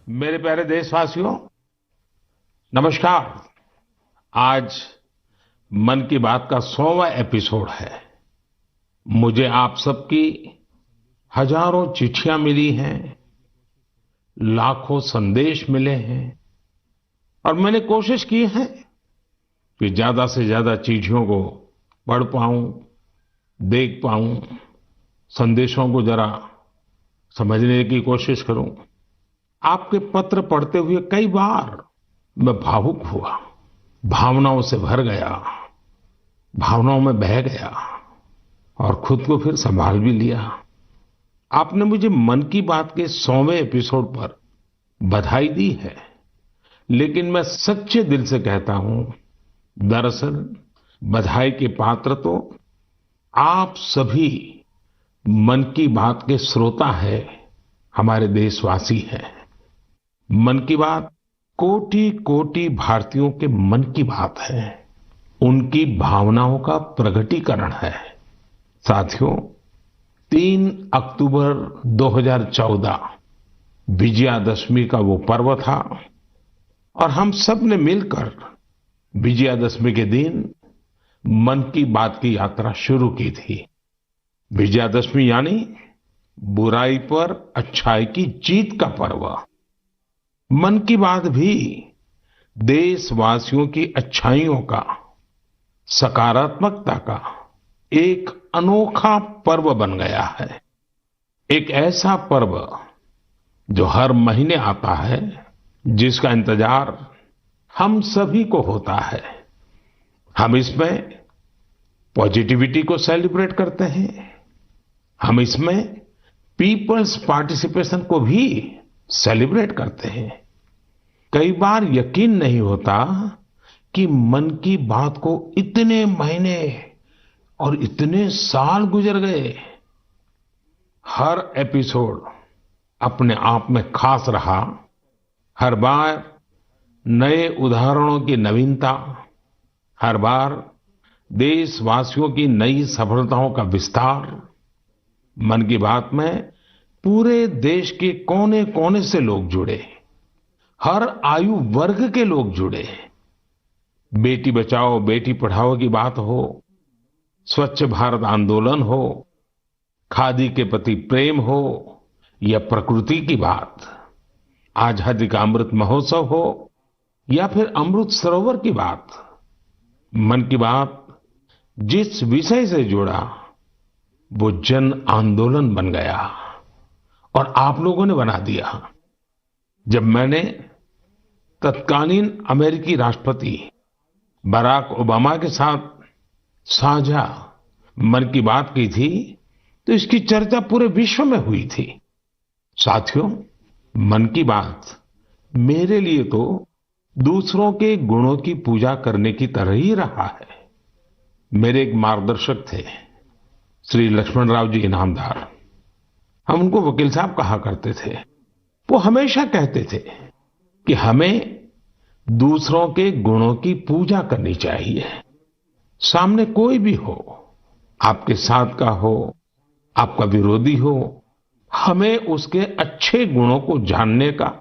मेरे प्यारे देशवासियों, नमस्कार। आज मन की बात का 100वां एपिसोड है। मुझे आप सबकी हजारों चिट्ठियां मिली हैं, लाखों संदेश मिले हैं और मैंने कोशिश की है कि ज्यादा से ज्यादा चिट्ठियों को पढ़ पाऊं, देख पाऊं, संदेशों को जरा समझने की कोशिश करूं। आपके पत्र पढ़ते हुए कई बार मैं भावुक हुआ, भावनाओं से भर गया, भावनाओं में बह गया और खुद को फिर संभाल भी लिया। आपने मुझे मन की बात के 100वें एपिसोड पर बधाई दी है, लेकिन मैं सच्चे दिल से कहता हूं, दरअसल बधाई के पात्र तो आप सभी मन की बात के श्रोता है, हमारे देशवासी हैं। मन की बात कोटि कोटि भारतीयों के मन की बात है, उनकी भावनाओं का प्रकटीकरण है। साथियों, 3 अक्टूबर 2014 विजयादशमी का वो पर्व था और हम सब ने मिलकर विजयादशमी के दिन मन की बात की यात्रा शुरू की थी। विजयादशमी यानी बुराई पर अच्छाई की जीत का पर्व। मन की बात भी देशवासियों की अच्छाइयों का, सकारात्मकता का एक अनोखा पर्व बन गया है। एक ऐसा पर्व जो हर महीने आता है, जिसका इंतजार हम सभी को होता है। हम इसमें पॉजिटिविटी को सेलिब्रेट करते हैं, हम इसमें पीपल्स पार्टिसिपेशन को भी सेलिब्रेट करते हैं। कई बार यकीन नहीं होता कि मन की बात को इतने महीने और इतने साल गुजर गए। हर एपिसोड अपने आप में खास रहा। हर बार नए उदाहरणों की नवीनता, हर बार देशवासियों की नई सफलताओं का विस्तार। मन की बात में पूरे देश के कोने कोने से लोग जुड़े, हर आयु वर्ग के लोग जुड़े। बेटी बचाओ बेटी पढ़ाओ की बात हो, स्वच्छ भारत आंदोलन हो, खादी के प्रति प्रेम हो या प्रकृति की बात, आजादी का अमृत महोत्सव हो या फिर अमृत सरोवर की बात। मन की बात जिस विषय से जुड़ा वो जन आंदोलन बन गया और आप लोगों ने बना दिया। जब मैंने तत्कालीन अमेरिकी राष्ट्रपति बराक ओबामा के साथ साझा मन की बात की थी, तो इसकी चर्चा पूरे विश्व में हुई थी। साथियों, मन की बात मेरे लिए तो दूसरों के गुणों की पूजा करने की तरह ही रहा है। मेरे एक मार्गदर्शक थे, श्री लक्ष्मण राव जी इनामदार। हम उनको वकील साहब कहा करते थे। वो हमेशा कहते थे कि हमें दूसरों के गुणों की पूजा करनी चाहिए। सामने कोई भी हो, आपके साथ का हो, आपका विरोधी हो, हमें उसके अच्छे गुणों को जानने का,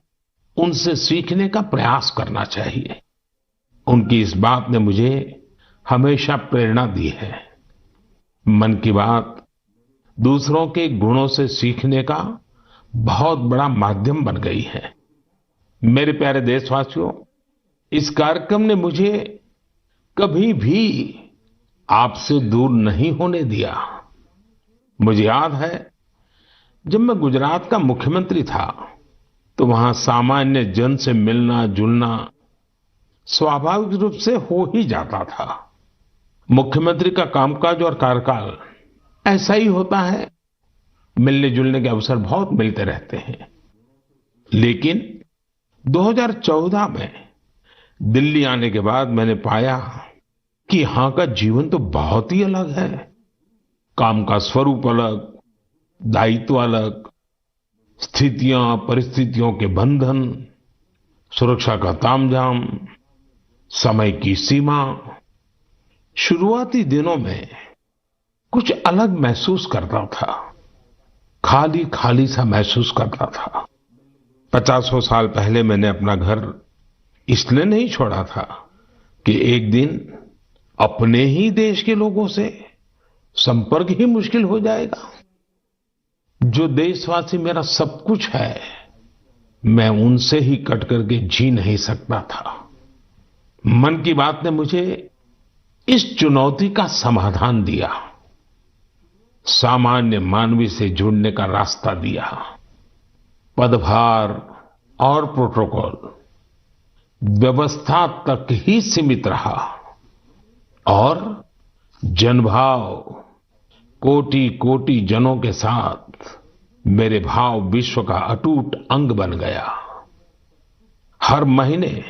उनसे सीखने का प्रयास करना चाहिए। उनकी इस बात ने मुझे हमेशा प्रेरणा दी है। मन की बात दूसरों के गुणों से सीखने का बहुत बड़ा माध्यम बन गई है। मेरे प्यारे देशवासियों, इस कार्यक्रम ने मुझे कभी भी आपसे दूर नहीं होने दिया। मुझे याद है, जब मैं गुजरात का मुख्यमंत्री था तो वहां सामान्य जन से मिलना जुलना स्वाभाविक रूप से हो ही जाता था। मुख्यमंत्री का कामकाज और कार्यकाल ऐसा ही होता है, मिलने जुलने के अवसर बहुत मिलते रहते हैं। लेकिन 2014 में दिल्ली आने के बाद मैंने पाया कि यहां का जीवन तो बहुत ही अलग है। काम का स्वरूप अलग, दायित्व अलग, स्थितियां परिस्थितियों के बंधन, सुरक्षा का तामझाम, समय की सीमा। शुरुआती दिनों में कुछ अलग महसूस करता था, खाली खाली सा महसूस करता था। 50 साल पहले मैंने अपना घर इसलिए नहीं छोड़ा था कि एक दिन अपने ही देश के लोगों से संपर्क ही मुश्किल हो जाएगा। जो देशवासी मेरा सब कुछ है, मैं उनसे ही कट करके जी नहीं सकता था। मन की बात ने मुझे इस चुनौती का समाधान दिया, सामान्य मानवी से जुड़ने का रास्ता दिया। पदभार और प्रोटोकॉल व्यवस्था तक ही सीमित रहा और जनभाव कोटि कोटि जनों के साथ मेरे भाव विश्व का अटूट अंग बन गया। हर महीने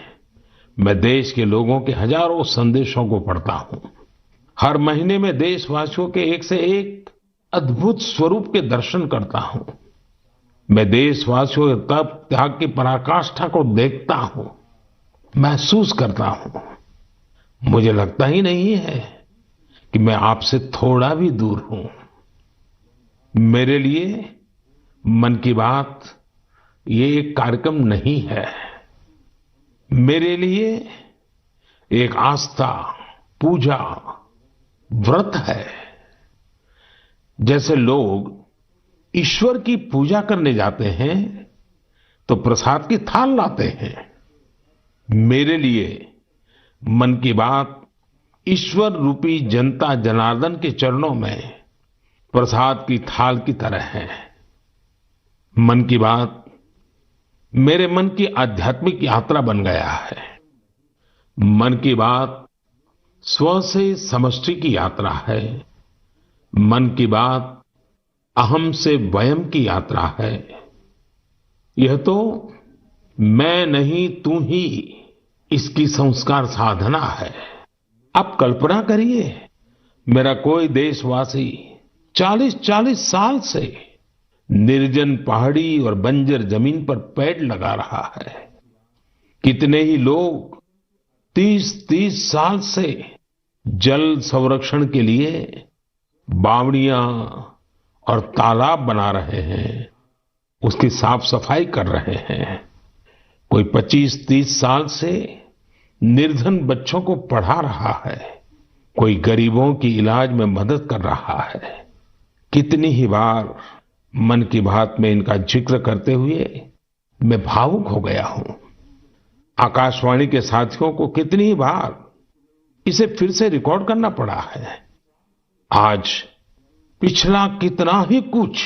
मैं देश के लोगों के हजारों संदेशों को पढ़ता हूं। हर महीने में देशवासियों के एक से एक अद्भुत स्वरूप के दर्शन करता हूं। मैं देशवासियों के तप त्याग की पराकाष्ठा को देखता हूं, महसूस करता हूं। मुझे लगता ही नहीं है कि मैं आपसे थोड़ा भी दूर हूं। मेरे लिए मन की बात ये एक कार्यक्रम नहीं है। मेरे लिए एक आस्था, पूजा, व्रत है। जैसे लोग ईश्वर की पूजा करने जाते हैं तो प्रसाद की थाल लाते हैं, मेरे लिए मन की बात ईश्वर रूपी जनता जनार्दन के चरणों में प्रसाद की थाल की तरह है। मन की बात मेरे मन की आध्यात्मिक यात्रा बन गया है। मन की बात स्व से समष्टि की यात्रा है। मन की बात अहम से वयम की यात्रा है। यह तो मैं नहीं तू ही इसकी संस्कार साधना है। आप कल्पना करिए, मेरा कोई देशवासी 40-40 साल से निर्जन पहाड़ी और बंजर जमीन पर पेड़ लगा रहा है। कितने ही लोग 30-30 साल से जल संरक्षण के लिए बावड़ियां और तालाब बना रहे हैं, उसकी साफ सफाई कर रहे हैं। कोई 25-30 साल से निर्धन बच्चों को पढ़ा रहा है, कोई गरीबों की इलाज में मदद कर रहा है। कितनी ही बार मन की बात में इनका जिक्र करते हुए मैं भावुक हो गया हूं। आकाशवाणी के साथियों को कितनी ही बार इसे फिर से रिकॉर्ड करना पड़ा है। आज पिछला कितना ही कुछ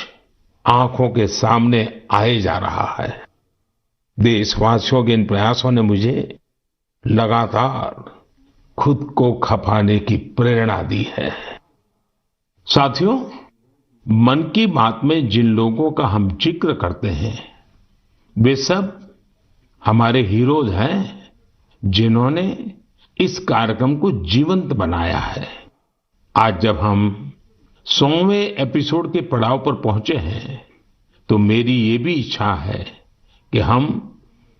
आंखों के सामने आए जा रहा है। देशवासियों के इन प्रयासों ने मुझे लगातार खुद को खपाने की प्रेरणा दी है। साथियों, मन की बात में जिन लोगों का हम जिक्र करते हैं, वे सब हमारे हीरोज हैं, जिन्होंने इस कार्यक्रम को जीवंत बनाया है। आज जब हम 100वें एपिसोड के पड़ाव पर पहुंचे हैं, तो मेरी ये भी इच्छा है कि हम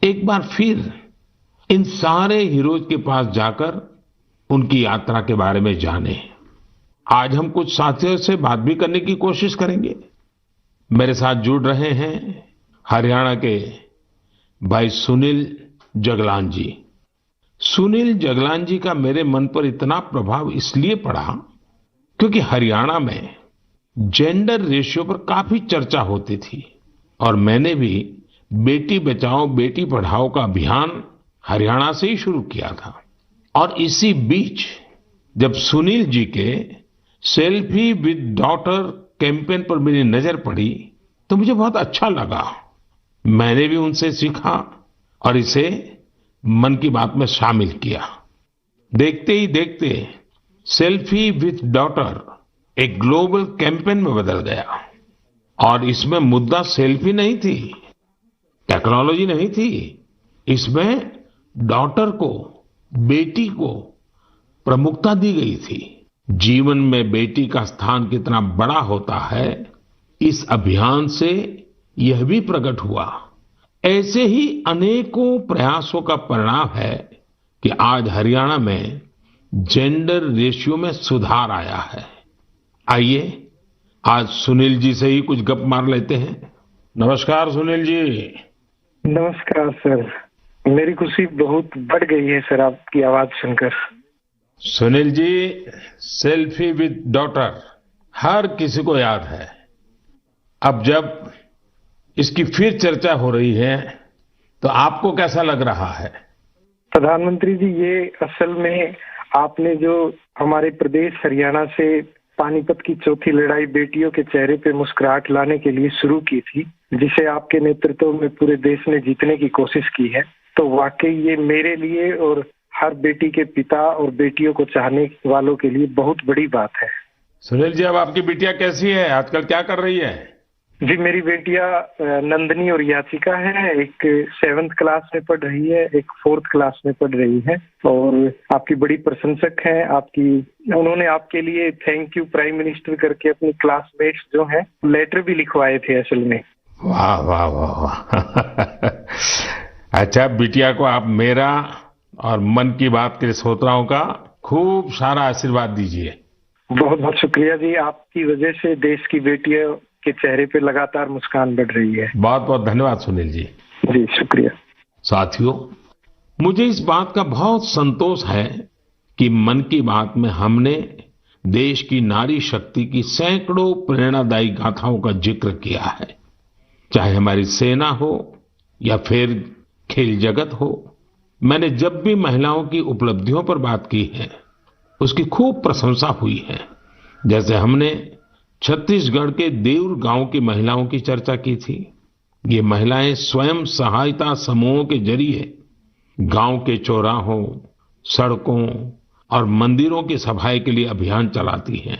एक बार फिर इन सारे हीरोज के पास जाकर उनकी यात्रा के बारे में जानें। आज हम कुछ साथियों से बात भी करने की कोशिश करेंगे। मेरे साथ जुड़ रहे हैं हरियाणा के भाई सुनील जगलान जी। सुनील जगलान जी का मेरे मन पर इतना प्रभाव इसलिए पड़ा क्योंकि हरियाणा में जेंडर रेशियो पर काफी चर्चा होती थी और मैंने भी बेटी बचाओ बेटी पढ़ाओ का अभियान हरियाणा से ही शुरू किया था। और इसी बीच जब सुनील जी के सेल्फी विद डॉटर कैंपेन पर मेरी नजर पड़ी तो मुझे बहुत अच्छा लगा। मैंने भी उनसे सीखा और इसे मन की बात में शामिल किया। देखते ही देखते सेल्फी विद डॉटर एक ग्लोबल कैंपेन में बदल गया और इसमें मुद्दा सेल्फी नहीं थी, टेक्नोलॉजी नहीं थी, इसमें डॉटर को, बेटी को प्रमुखता दी गई थी। जीवन में बेटी का स्थान कितना बड़ा होता है, इस अभियान से यह भी प्रकट हुआ। ऐसे ही अनेकों प्रयासों का परिणाम है कि आज हरियाणा में जेंडर रेशियो में सुधार आया है। आइए आज सुनील जी से ही कुछ गप मार लेते हैं। नमस्कार सुनील जी। नमस्कार सर। मेरी खुशी बहुत बढ़ गई है सर आपकी आवाज सुनकर। Sunil ji, selfie with daughter हर किसी को याद है। अब जब इसकी फिर चर्चा हो रही है तो आपको कैसा लग रहा है? प्रधानमंत्री जी, ये असल में आपने जो हमारे प्रदेश हरियाणा से पानीपत की चौथी लड़ाई बेटियों के चेहरे पे मुस्कुराहट लाने के लिए शुरू की थी, जिसे आपके नेतृत्व में पूरे देश ने जीतने की कोशिश की है, तो वाकई ये मेरे लिए और हर बेटी के पिता और बेटियों को चाहने वालों के लिए बहुत बड़ी बात है। सुनील जी, अब आपकी बिटिया कैसी है? आजकल क्या कर रही है? जी, मेरी बेटियां नंदनी और याचिका है। एक 7th क्लास में पढ़ रही है, एक 4th क्लास में पढ़ रही है और आपकी बड़ी प्रशंसक हैं। उन्होंने आपके लिए थैंक यू प्राइम मिनिस्टर करके अपनी क्लासमेट्स जो हैं लेटर भी लिखवाए थे असल में। वाह वाह वाह वाह। अच्छा, बिटिया को आप मेरा और मन की बात के श्रोताओं का खूब सारा आशीर्वाद दीजिए। बहुत बहुत शुक्रिया जी, आपकी वजह से देश की बेटियों के चेहरे पे लगातार मुस्कान बढ़ रही है। बहुत बहुत धन्यवाद सुनील जी। जी शुक्रिया। साथियों, मुझे इस बात का बहुत संतोष है कि मन की बात में हमने देश की नारी शक्ति की सैकड़ों प्रेरणादायी गाथाओं का जिक्र किया है। चाहे हमारी सेना हो या फिर खेल जगत हो, मैंने जब भी महिलाओं की उपलब्धियों पर बात की है उसकी खूब प्रशंसा हुई है। जैसे हमने छत्तीसगढ़ के देउर गांव की महिलाओं की चर्चा की थी। ये महिलाएं स्वयं सहायता समूहों के जरिए गांव के चौराहों, सड़कों और मंदिरों की सफाई के लिए अभियान चलाती हैं।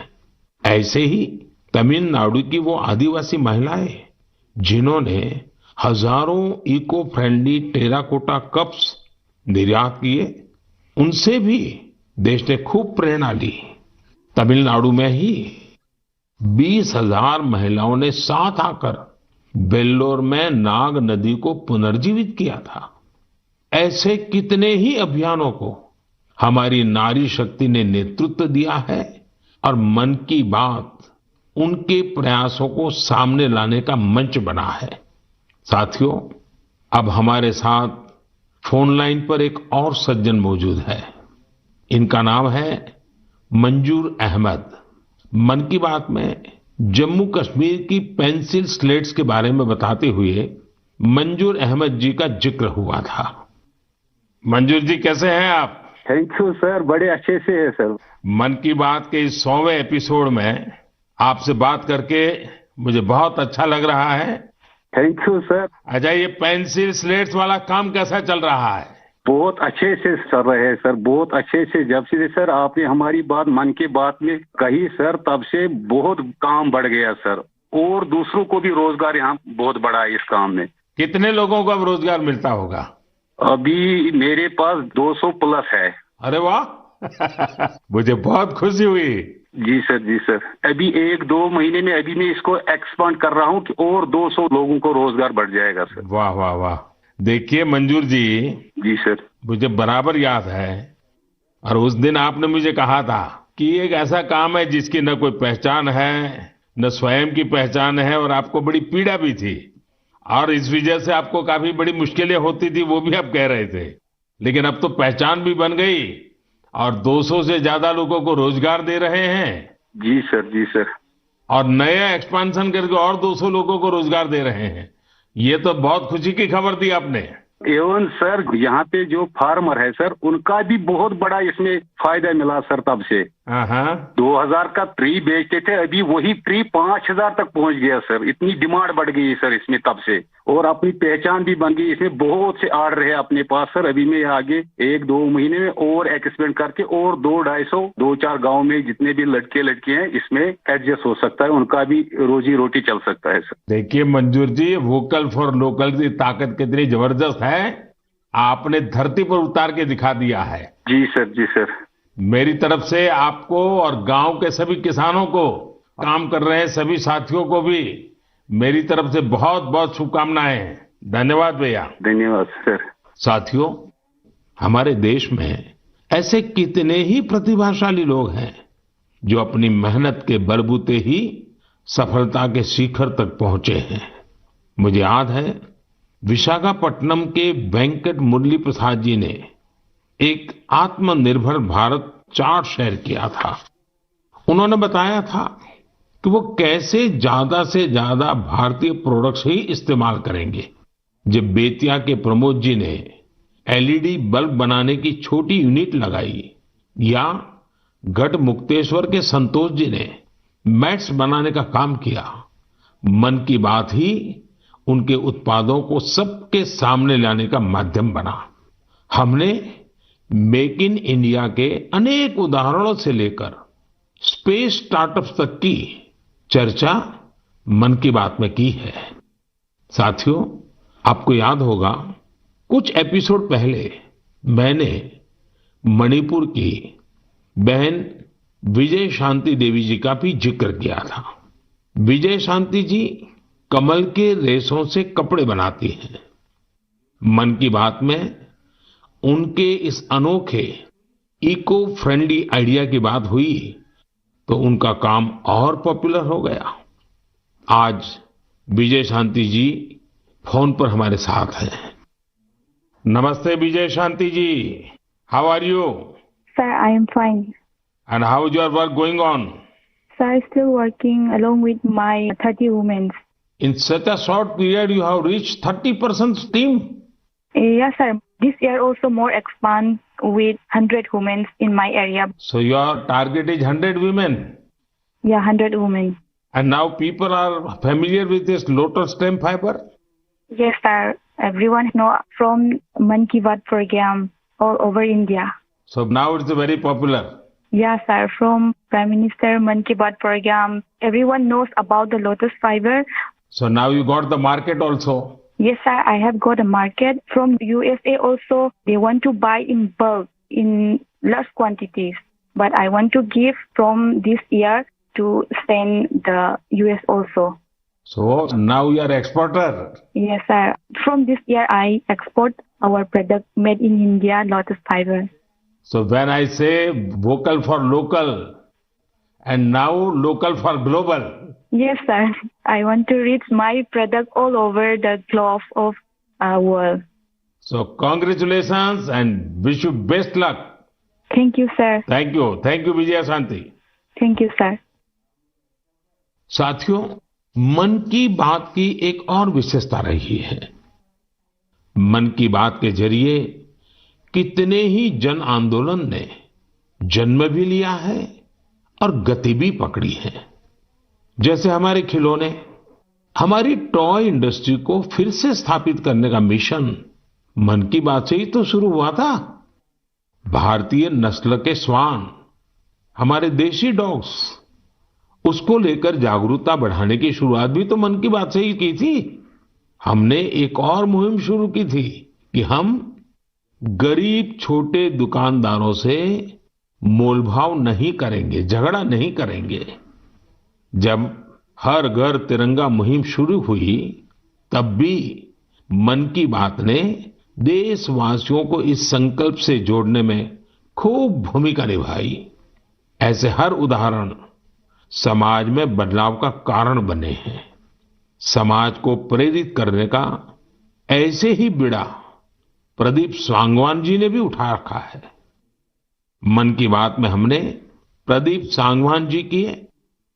ऐसे ही तमिलनाडु की वो आदिवासी महिलाएं जिन्होंने हजारों इको फ्रेंडली टेराकोटा कप्स निर्यात किए, उनसे भी देश ने खूब प्रेरणा ली। तमिलनाडु में ही 20,000 महिलाओं ने साथ आकर वेल्लोर में नाग नदी को पुनर्जीवित किया था। ऐसे कितने ही अभियानों को हमारी नारी शक्ति ने नेतृत्व दिया है और मन की बात उनके प्रयासों को सामने लाने का मंच बना है। साथियों, अब हमारे साथ फोन लाइन पर एक और सज्जन मौजूद है। इनका नाम है मंजूर अहमद। मन की बात में जम्मू कश्मीर की पेंसिल स्लेट्स के बारे में बताते हुए मंजूर अहमद जी का जिक्र हुआ था। मंजूर जी, कैसे हैं आप? थैंक यू सर, बड़े अच्छे से है सर। मन की बात के इस 100वें एपिसोड में आपसे बात करके मुझे बहुत अच्छा लग रहा है। Thank you sir. अच्छा, ये पेंसिल स्लेट्स वाला काम कैसा चल रहा है? बहुत अच्छे से चल रहे हैं सर, बहुत अच्छे से। जब से सर आपने हमारी बात मन की बात में कही सर, तब से बहुत काम बढ़ गया सर, और दूसरों को भी रोजगार यहाँ बहुत बड़ा है इस काम में। कितने लोगों को अब रोजगार मिलता होगा? अभी मेरे पास 200 प्लस है। अरे वाह। मुझे बहुत खुशी हुई। जी सर, जी सर। अभी 1-2 महीने में अभी मैं इसको एक्सपांड कर रहा हूँ कि और 200 लोगों को रोजगार बढ़ जाएगा सर। वाह वाह वाह। देखिए मंजूर जी। जी सर। मुझे बराबर याद है, और उस दिन आपने मुझे कहा था कि एक ऐसा काम है जिसकी न कोई पहचान है, न स्वयं की पहचान है, और आपको बड़ी पीड़ा भी थी, और इस वजह से आपको काफी बड़ी मुश्किलें होती थी, वो भी आप कह रहे थे। लेकिन अब तो पहचान भी बन गई और 200 से ज्यादा लोगों को रोजगार दे रहे हैं। जी सर, जी सर। और नया एक्सपांशन करके और 200 लोगों को रोजगार दे रहे हैं। ये तो बहुत खुशी की खबर दी आपने। एवं सर, यहाँ पे जो फार्मर है सर, उनका भी बहुत बड़ा इसमें फायदा मिला सर। तब से 2000 का ट्री बेचते थे, अभी वही ट्री 5000 तक पहुंच गया सर। इतनी डिमांड बढ़ गई सर इसमें तब से, और अपनी पहचान भी बन गई। इसमें बहुत से आर्डर है अपने पास सर। अभी मैं आगे 1-2 महीने में और एक्सपेंड करके और 200-250 2-4 गाँव में जितने भी लड़के लड़की हैं इसमें एडजस्ट हो सकता है, उनका भी रोजी रोटी चल सकता है सर। देखिए मंजूर जी, वोकल फॉर लोकल की ताकत कितनी जबरदस्त है, आपने धरती पर उतार के दिखा दिया है। जी सर, जी सर। मेरी तरफ से आपको और गांव के सभी किसानों को, काम कर रहे हैं सभी साथियों को भी मेरी तरफ से बहुत बहुत शुभकामनाएं। धन्यवाद भैया। धन्यवाद सर। साथियों, हमारे देश में ऐसे कितने ही प्रतिभाशाली लोग हैं जो अपनी मेहनत के बलबूते ही सफलता के शिखर तक पहुंचे हैं। मुझे याद है विशाखापट्टनम के वेंकट मुरली प्रसाद जी ने एक आत्मनिर्भर भारत चार्ट शेयर किया था। उन्होंने बताया था कि वो कैसे ज्यादा से ज्यादा भारतीय प्रोडक्ट्स ही इस्तेमाल करेंगे। जब बेतिया के प्रमोद जी ने एलईडी बल्ब बनाने की छोटी यूनिट लगाई, या गढ़मुक्तेश्वर के संतोष जी ने मैट्स बनाने का काम किया, मन की बात ही उनके उत्पादों को सबके सामने लाने का माध्यम बना। हमने मेक इन इंडिया के अनेक उदाहरणों से लेकर स्पेस स्टार्टअप्स तक की चर्चा मन की बात में की है। साथियों, आपको याद होगा कुछ एपिसोड पहले मैंने मणिपुर की बहन विजय शांति देवी जी का भी जिक्र किया था। विजय शांति जी कमल के रेशों से कपड़े बनाती हैं। मन की बात में उनके इस अनोखे इको फ्रेंडली आइडिया की बात हुई तो उनका काम और पॉपुलर हो गया। आज विजय शांति जी फोन पर हमारे साथ हैं। नमस्ते Vijay Shanti ji, how are you? Sir, I am fine. And how is your work going on? Sir, still working along with my 30 women. In such a short period, you have reached 30% team. Yes, sir. This year also more expand with 100 women in my area. So your target is 100 women. Yeah, 100 women. And now people are familiar with this lotus stem fiber? Yes, sir. Everyone know from Man Ki Baat program all over India. So now it's very popular. Yes, sir. From Prime Minister Man Ki Baat program, everyone knows about the lotus fiber. So now you got the market also. Yes, sir. I have got a market from USA also. They want to buy in bulk, in large quantities. But I want to give from this year to send the US also. So now you are exporter. Yes, sir. From this year, I export our product made in India, lotus fiber. So when I say vocal for local and now local for global. Yes, sir. I want to reach my product all over the globe of world. So congratulations and wish you best luck. Thank you, sir. Thank you. Thank you, Vijaya Shanti. Thank you, sir. साथियों, मन की बात की एक और विशेषता रही है। मन की बात के जरिए कितने ही जन आंदोलन ने जन्म भी लिया है और गति भी पकड़ी है। जैसे हमारे खिलौने, हमारी टॉय इंडस्ट्री को फिर से स्थापित करने का मिशन मन की बात से ही तो शुरू हुआ था। भारतीय नस्ल के श्वान, हमारे देशी डॉग्स, उसको लेकर जागरूकता बढ़ाने की शुरुआत भी तो मन की बात से ही की थी। हमने एक और मुहिम शुरू की थी कि हम गरीब छोटे दुकानदारों से मोलभाव नहीं करेंगे, झगड़ा नहीं करेंगे। जब हर घर तिरंगा मुहिम शुरू हुई, तब भी मन की बात ने देशवासियों को इस संकल्प से जोड़ने में खूब भूमिका निभाई। ऐसे हर उदाहरण समाज में बदलाव का कारण बने हैं। समाज को प्रेरित करने का ऐसे ही बीड़ा प्रदीप सांगवान जी ने भी उठा रखा है। मन की बात में हमने प्रदीप सांगवान जी की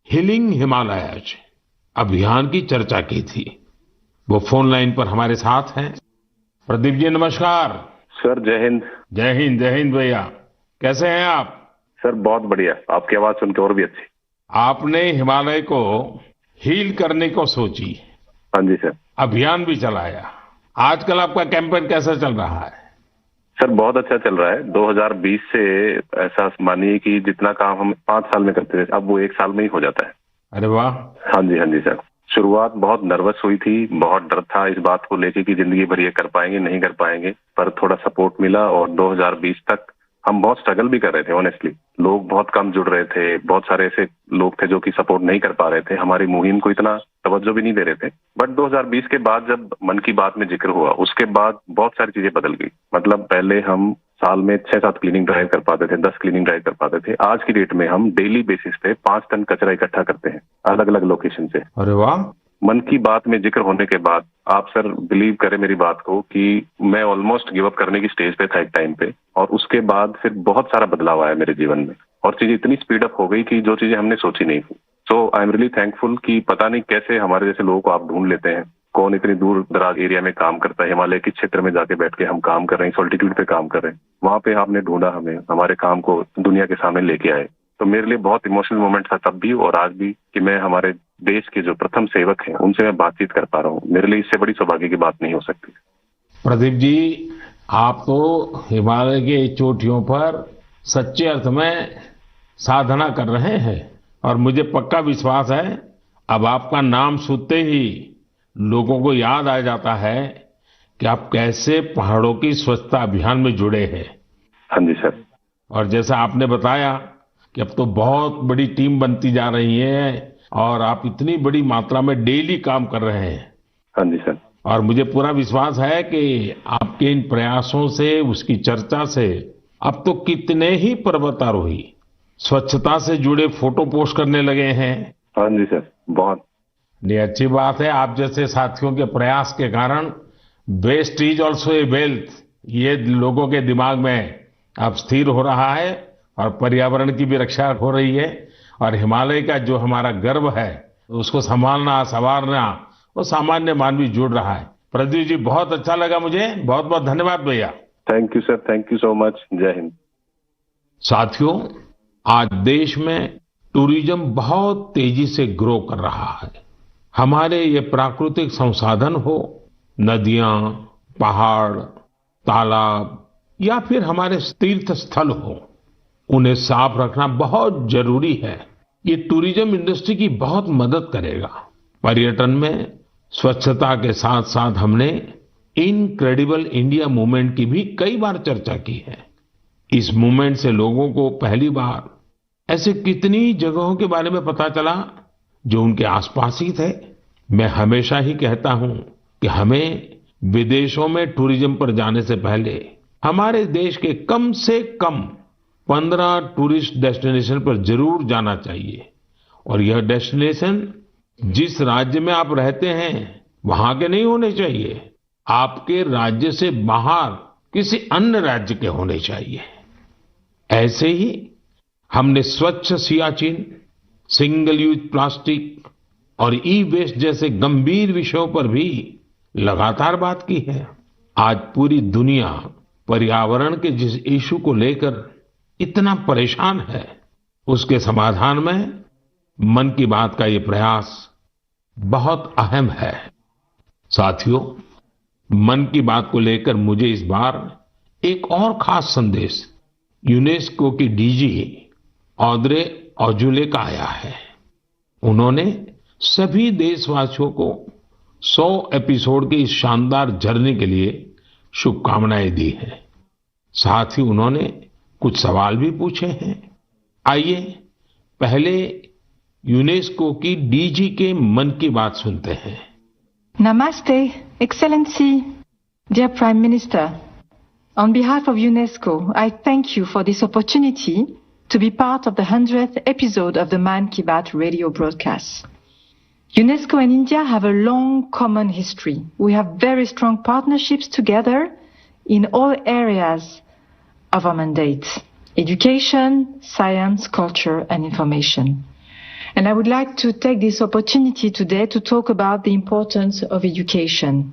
हीलिंग हिमालयज अभियान की चर्चा की थी। वो फोन लाइन पर हमारे साथ हैं। प्रदीप जी नमस्कार। सर जय हिंद। जय हिंद, जय हिंद भैया। कैसे हैं आप? सर बहुत बढ़िया, आपकी आवाज सुनकर और भी अच्छी। आपने हिमालय को हील करने को सोची। हाँ जी सर। अभियान भी चलाया। आजकल आपका कैंपेन कैसा चल रहा है? सर बहुत अच्छा चल रहा है। 2020 से ऐसा मानिए कि जितना काम हम 5 साल में करते थे, अब वो 1 साल में ही हो जाता है। अरे वाह। हाँ जी सर। शुरुआत बहुत नर्वस हुई थी, बहुत डर था इस बात को लेके कि जिंदगी भर ये कर पाएंगे नहीं कर पाएंगे, पर थोड़ा सपोर्ट मिला और 2020 तक हम बहुत स्ट्रगल भी कर रहे थे। ऑनेस्टली लोग बहुत कम जुड़ रहे थे, बहुत सारे ऐसे लोग थे जो कि सपोर्ट नहीं कर पा रहे थे, हमारी मुहिम को इतना तवज्जो भी नहीं दे रहे थे। बट 2020 के बाद जब मन की बात में जिक्र हुआ, उसके बाद बहुत सारी चीजें बदल गई। मतलब पहले हम साल में 6-7 क्लीनिंग ड्राइव कर पाते थे, 10 क्लीनिंग ड्राइव कर पाते थे। आज की डेट में हम डेली बेसिस पे 5 टन कचरा इकट्ठा करते हैं अलग अलग लोकेशन से। अरे वाह। मन की बात में जिक्र होने के बाद आप सर बिलीव करें मेरी बात को कि मैं ऑलमोस्ट गिव अप करने की स्टेज पे था एक टाइम पे, और उसके बाद फिर बहुत सारा बदलाव आया मेरे जीवन में और चीजें इतनी स्पीड अप हो गई कि जो चीजें हमने सोची नहीं थी। सो आई एम रियली थैंकफुल कि पता नहीं कैसे हमारे जैसे लोगों को आप ढूंढ लेते हैं, कौन इतनी दूर दराज एरिया में काम करता है, हिमालय के क्षेत्र में जाके बैठ के हम काम कर रहे हैं, सॉल्टिट्यूड पे काम कर रहे हैं, वहां पे आपने ढूंढा हमें, हमारे काम को दुनिया के सामने लेके आए। तो मेरे लिए बहुत इमोशनल मोमेंट था तब भी और आज भी कि मैं हमारे देश के जो प्रथम सेवक हैं उनसे मैं बातचीत कर पा रहा हूँ। मेरे लिए इससे बड़ी सौभाग्य की बात नहीं हो सकती। प्रदीप जी, आप तो हिमालय के चोटियों पर सच्चे अर्थ में साधना कर रहे हैं और मुझे पक्का विश्वास है अब आपका नाम सुनते ही लोगों को याद आ जाता है कि आप कैसे पहाड़ों की स्वच्छता अभियान में जुड़े हैं। हाँ जी सर। और जैसा आपने बताया कि अब तो बहुत बड़ी टीम बनती जा रही है और आप इतनी बड़ी मात्रा में डेली काम कर रहे हैं। हाँ जी सर। और मुझे पूरा विश्वास है कि आपके इन प्रयासों से, उसकी चर्चा से अब तो कितने ही पर्वतारोही स्वच्छता से जुड़े फोटो पोस्ट करने लगे हैं। हाँ जी सर, बहुत। ये अच्छी बात है। आप जैसे साथियों के प्रयास के कारण waste is also a wealth, ये लोगों के दिमाग में अब स्थिर हो रहा है और पर्यावरण की भी रक्षा हो रही है और हिमालय का जो हमारा गर्व है उसको संभालना, संवारना वो सामान्य मानवी जुड़ रहा है। प्रदीप जी, बहुत अच्छा लगा मुझे। बहुत बहुत धन्यवाद भैया। Thank you sir, thank you so much. जय हिंद। साथियों, आज देश में टूरिज्म बहुत तेजी से ग्रो कर रहा है। हमारे ये प्राकृतिक संसाधन हो, नदियां, पहाड़, तालाब या फिर हमारे तीर्थ स्थल हो, उन्हें साफ रखना बहुत जरूरी है। ये टूरिज्म इंडस्ट्री की बहुत मदद करेगा। पर्यटन में स्वच्छता के साथ साथ हमने इनक्रेडिबल इंडिया मूवमेंट की भी कई बार चर्चा की है। इस मूवमेंट से लोगों को पहली बार ऐसे कितनी जगहों के बारे में पता चला जो उनके आसपास ही थे। मैं हमेशा ही कहता हूं कि हमें विदेशों में टूरिज्म पर जाने से पहले हमारे देश के कम से कम 15 टूरिस्ट डेस्टिनेशन पर जरूर जाना चाहिए। और यह डेस्टिनेशन जिस राज्य में आप रहते हैं वहां के नहीं होने चाहिए, आपके राज्य से बाहर किसी अन्य राज्य के होने चाहिए। ऐसे ही हमने स्वच्छ सियाचिन, सिंगल यूज प्लास्टिक और ई वेस्ट जैसे गंभीर विषयों पर भी लगातार बात की है। आज पूरी दुनिया पर्यावरण के जिस इशू को लेकर इतना परेशान है, उसके समाधान में मन की बात का ये प्रयास बहुत अहम है। साथियों, मन की बात को लेकर मुझे इस बार एक और खास संदेश यूनेस्को की डीजी ऑड्रे अजौले का आया है। उन्होंने सभी देशवासियों को 100 एपिसोड की इस शानदार जर्नी के लिए शुभकामनाएं दी हैं। साथ ही उन्होंने कुछ सवाल भी पूछे हैं। आइए पहले यूनेस्को की डीजी के मन की बात सुनते हैं। Namaste, Excellency, dear Prime Minister. On behalf of UNESCO, I thank you for this opportunity to be part of the 100th episode of the Man Ki Baat radio broadcast. UNESCO and India have a long common history. We have very strong partnerships together in all areas of our mandate: education, science, culture, and information. And I would like to take this opportunity today to talk about the importance of education.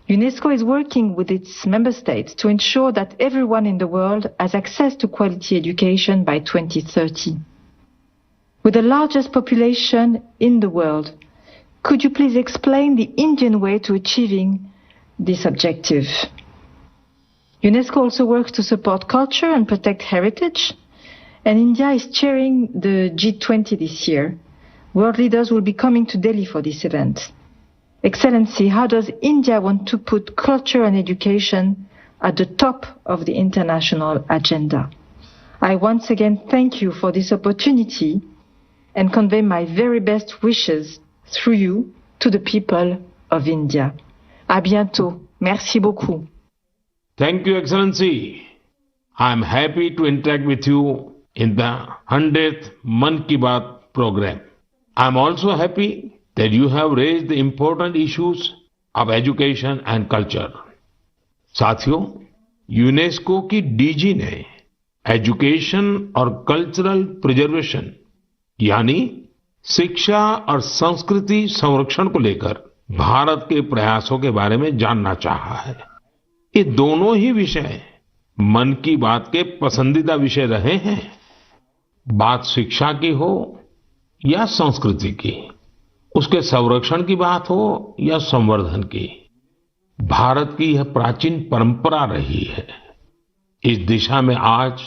UNESCO is working with its member states to ensure that everyone in the world has access to quality education by 2030. With the largest population in the world, could you please explain the Indian way to achieving this objective? UNESCO also works to support culture and protect heritage. And India is chairing the G20 this year. World leaders will be coming to Delhi for this event. Excellency, how does India want to put culture and education at the top of the international agenda? I once again thank you for this opportunity and convey my very best wishes through you to the people of India. À bientôt. Merci beaucoup. Thank you, Excellency. I'm happy to interact with you in the 100th Man Ki Baat program. I'm also happy that you have raised the important issues of education and culture. साथियों, UNESCO की DG ने education और cultural preservation यानी शिक्षा और संस्कृति संरक्षण को लेकर भारत के प्रयासों के बारे में जानना चाहा है। ये दोनों ही विषय मन की बात के पसंदीदा विषय रहे हैं। बात शिक्षा की हो या संस्कृति की, उसके संरक्षण की बात हो या संवर्धन की, भारत की यह प्राचीन परंपरा रही है। इस दिशा में आज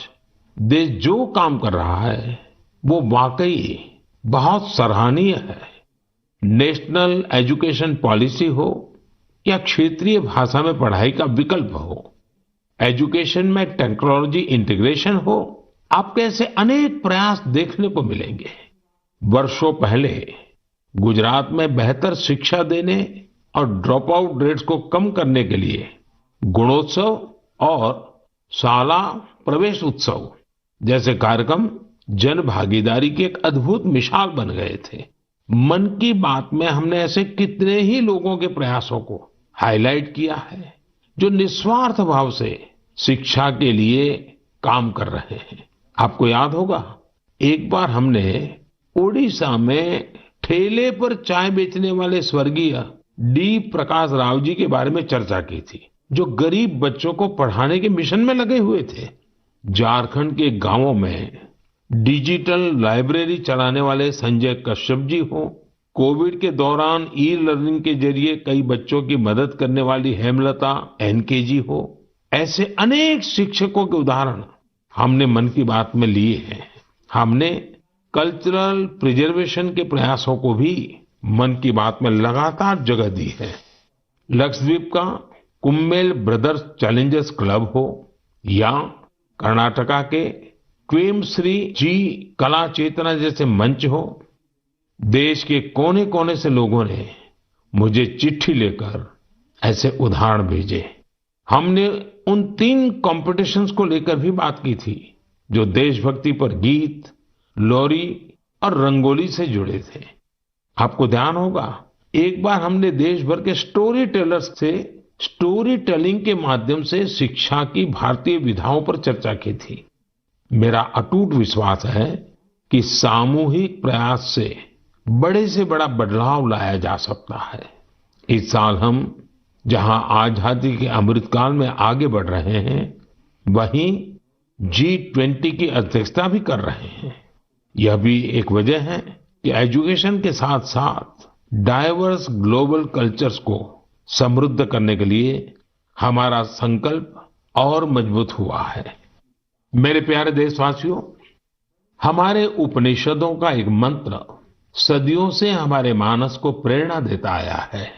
देश जो काम कर रहा है वो वाकई बहुत सराहनीय है। नेशनल एजुकेशन पॉलिसी हो या क्षेत्रीय भाषा में पढ़ाई का विकल्प हो, एजुकेशन में टेक्नोलॉजी इंटीग्रेशन हो, आपको ऐसे अनेक प्रयास देखने को मिलेंगे। वर्षों पहले गुजरात में बेहतर शिक्षा देने और ड्रॉप आउट रेट्स को कम करने के लिए गुणोत्सव और शाला प्रवेश उत्सव जैसे कार्यक्रम जन भागीदारी की एक अद्भुत मिसाल बन गए थे। मन की बात में हमने ऐसे कितने ही लोगों के प्रयासों को हाईलाइट किया है जो निस्वार्थ भाव से शिक्षा के लिए काम कर रहे हैं। आपको याद होगा, एक बार हमने ओडिशा में ठेले पर चाय बेचने वाले स्वर्गीय डी प्रकाश राव जी के बारे में चर्चा की थी, जो गरीब बच्चों को पढ़ाने के मिशन में लगे हुए थे। झारखंड के गांवों में डिजिटल लाइब्रेरी चलाने वाले संजय कश्यप जी हो, कोविड के दौरान ई लर्निंग के जरिए कई बच्चों की मदद करने वाली हेमलता एनके जी हो, ऐसे अनेक शिक्षकों के उदाहरण हमने मन की बात में लिए हैं। हमने कल्चरल प्रिजर्वेशन के प्रयासों को भी मन की बात में लगातार जगह दी है। लक्षद्वीप का कुम्मेल ब्रदर्स चैलेंजर्स क्लब हो या कर्नाटका के क्वेमश्री जी कला चेतना जैसे मंच हो, देश के कोने कोने से लोगों ने मुझे चिट्ठी लेकर ऐसे उदाहरण भेजे। हमने उन 3 कॉम्पिटिशन्स को लेकर भी बात की थी जो देशभक्ति पर गीत, लोरी और रंगोली से जुड़े थे। आपको ध्यान होगा, एक बार हमने देश भर के स्टोरी टेलर्स से स्टोरी टेलिंग के माध्यम से शिक्षा की भारतीय विधाओं पर चर्चा की थी। मेरा अटूट विश्वास है कि सामूहिक प्रयास से बड़ा बदलाव लाया जा सकता है। इस साल हम जहां आजादी के अमृतकाल में आगे बढ़ रहे हैं, वहीं G20 की अध्यक्षता भी कर रहे हैं। यह भी एक वजह है कि एजुकेशन के साथ साथ डाइवर्स ग्लोबल कल्चर्स को समृद्ध करने के लिए हमारा संकल्प और मजबूत हुआ है। मेरे प्यारे देशवासियों, हमारे उपनिषदों का एक मंत्र सदियों से हमारे मानस को प्रेरणा देता आया है,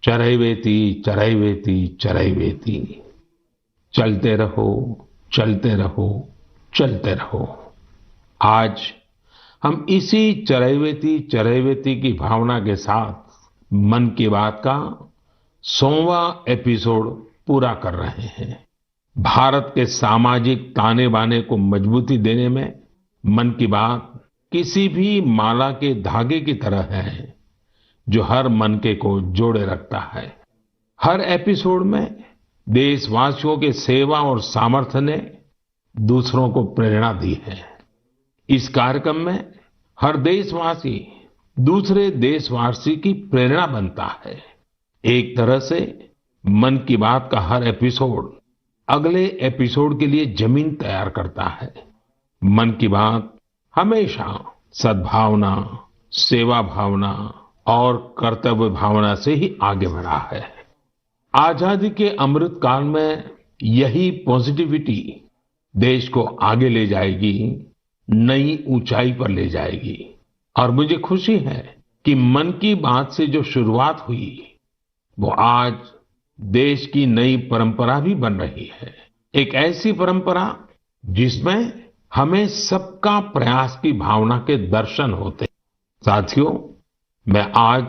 चरैवेति चरैवेति चरैवेति, चलते रहो चलते रहो चलते रहो। आज हम इसी चरैवेति चरैवेति की भावना के साथ मन की बात का 100वां एपिसोड पूरा कर रहे हैं। भारत के सामाजिक ताने बाने को मजबूती देने में मन की बात किसी भी माला के धागे की तरह है जो हर मनके को जोड़े रखता है। हर एपिसोड में देशवासियों के सेवा और सामर्थ्य ने दूसरों को प्रेरणा दी है। इस कार्यक्रम में हर देशवासी दूसरे देशवासी की प्रेरणा बनता है। एक तरह से मन की बात का हर एपिसोड अगले एपिसोड के लिए जमीन तैयार करता है। मन की बात हमेशा सद्भावना, सेवा भावना और कर्तव्य भावना से ही आगे बढ़ा है। आजादी के अमृत काल में यही पॉजिटिविटी देश को आगे ले जाएगी, नई ऊंचाई पर ले जाएगी। और मुझे खुशी है कि मन की बात से जो शुरुआत हुई वो आज देश की नई परंपरा भी बन रही है। एक ऐसी परंपरा जिसमें हमें सबका प्रयास की भावना के दर्शन होते। साथियों, मैं आज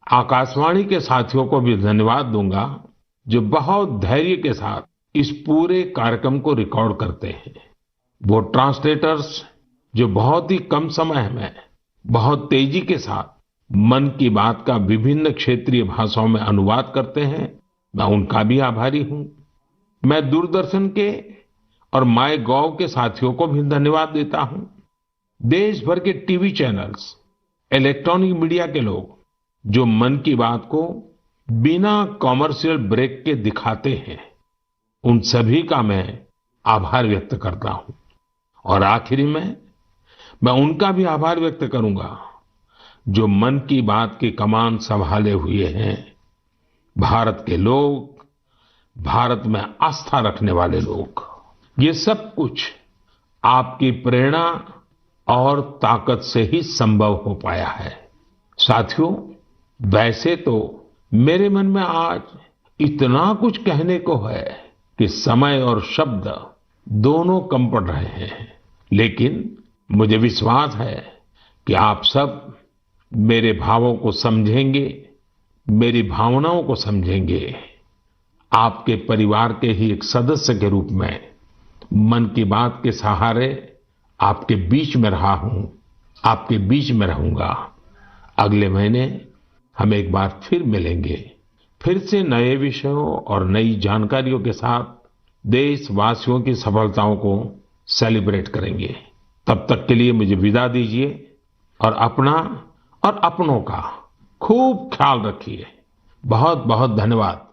आकाशवाणी के साथियों को भी धन्यवाद दूंगा जो बहुत धैर्य के साथ इस पूरे कार्यक्रम को रिकॉर्ड करते हैं। वो ट्रांसलेटर्स जो बहुत ही कम समय में बहुत तेजी के साथ मन की बात का विभिन्न क्षेत्रीय भाषाओं में अनुवाद करते हैं, मैं उनका भी आभारी हूं। मैं दूरदर्शन के और माय गॉव के साथियों को भी धन्यवाद देता हूं। देश भर के टीवी चैनल्स, इलेक्ट्रॉनिक मीडिया के लोग जो मन की बात को बिना कॉमर्शियल ब्रेक के दिखाते हैं, उन सभी का मैं आभार व्यक्त करता हूं। और आखिरी में मैं उनका भी आभार व्यक्त करूंगा जो मन की बात की कमान संभाले हुए हैं, भारत के लोग, भारत में आस्था रखने वाले लोग। ये सब कुछ आपकी प्रेरणा और ताकत से ही संभव हो पाया है। साथियों, वैसे तो मेरे मन में आज इतना कुछ कहने को है कि समय और शब्द दोनों कम पड़ रहे हैं, लेकिन मुझे विश्वास है कि आप सब मेरे भावों को समझेंगे, मेरी भावनाओं को समझेंगे। आपके परिवार के ही एक सदस्य के रूप में मन की बात के सहारे आपके बीच में रहा हूं, आपके बीच में रहूंगा। अगले महीने हम एक बार फिर मिलेंगे, फिर से नए विषयों और नई जानकारियों के साथ देशवासियों की सफलताओं को सेलिब्रेट करेंगे। तब तक के लिए मुझे विदा दीजिए और अपना और अपनों का खूब ख्याल रखिए। बहुत बहुत धन्यवाद।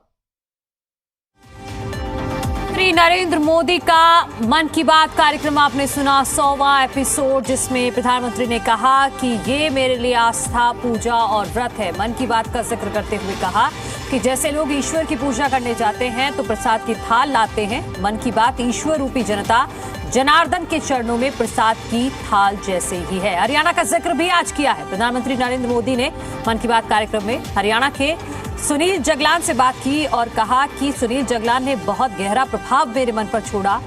श्री नरेंद्र मोदी का मन की बात कार्यक्रम आपने सुना, 100वां एपिसोड, जिसमें प्रधानमंत्री ने कहा कि ये मेरे लिए आस्था, पूजा और व्रत है। मन की बात का जिक्र करते हुए कहा कि जैसे लोग ईश्वर की पूजा करने जाते हैं तो प्रसाद की थाल लाते हैं, मन की बात ईश्वर रूपी जनता जनार्दन के चरणों में प्रसाद की थाल जैसे ही है। हरियाणा का जिक्र भी आज किया है प्रधानमंत्री नरेंद्र मोदी ने मन की बात कार्यक्रम में। हरियाणा के सुनील जगलान से बात की और कहा कि सुनील जगलान ने बहुत गहरा प्रभाव मेरे मन पर छोड़ा।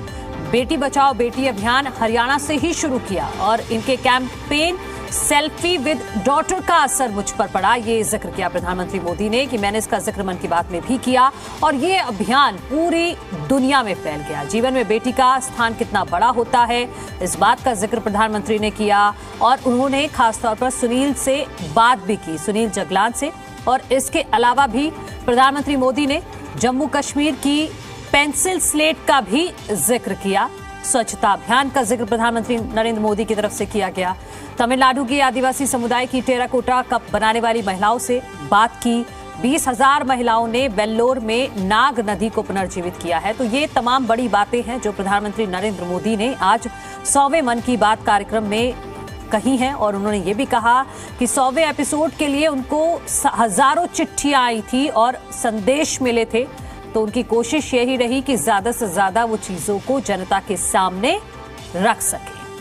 बेटी बचाओ बेटी अभियान हरियाणा से ही शुरू किया और इनके कैंपेन सेल्फी विद डॉटर का असर मुझ पर पड़ा। ये जिक्र किया प्रधानमंत्री मोदी ने कि मैंने इसका जिक्र मन की बात में भी किया और ये अभियान पूरी दुनिया में फैल गया। जीवन में बेटी का स्थान कितना बड़ा होता है, इस बात का जिक्र प्रधानमंत्री ने किया और उन्होंने खासतौर पर सुनील से बात भी की, सुनील जगलान से। और इसके अलावा भी प्रधानमंत्री मोदी ने जम्मू कश्मीर की पेंसिल स्लेट का भी जिक्र किया। स्वच्छता अभियान का जिक्र प्रधानमंत्री नरेंद्र मोदी की तरफ से किया गया। तमिलनाडु के आदिवासी समुदाय की टेराकोटा कप बनाने वाली महिलाओं से बात की। 20,000 महिलाओं ने वेल्लोर में नाग नदी को पुनर्जीवित किया है। तो ये तमाम बड़ी बातें हैं जो प्रधानमंत्री नरेंद्र मोदी ने आज 100वें मन की बात कार्यक्रम में कही हैं। और उन्होंने ये भी कहा कि 100वें एपिसोड के लिए उनको हजारों चिट्ठियां आई थी और संदेश मिले थे, तो उनकी कोशिश यही रही कि ज्यादा से ज्यादा वो चीजों को जनता के सामने रख सके।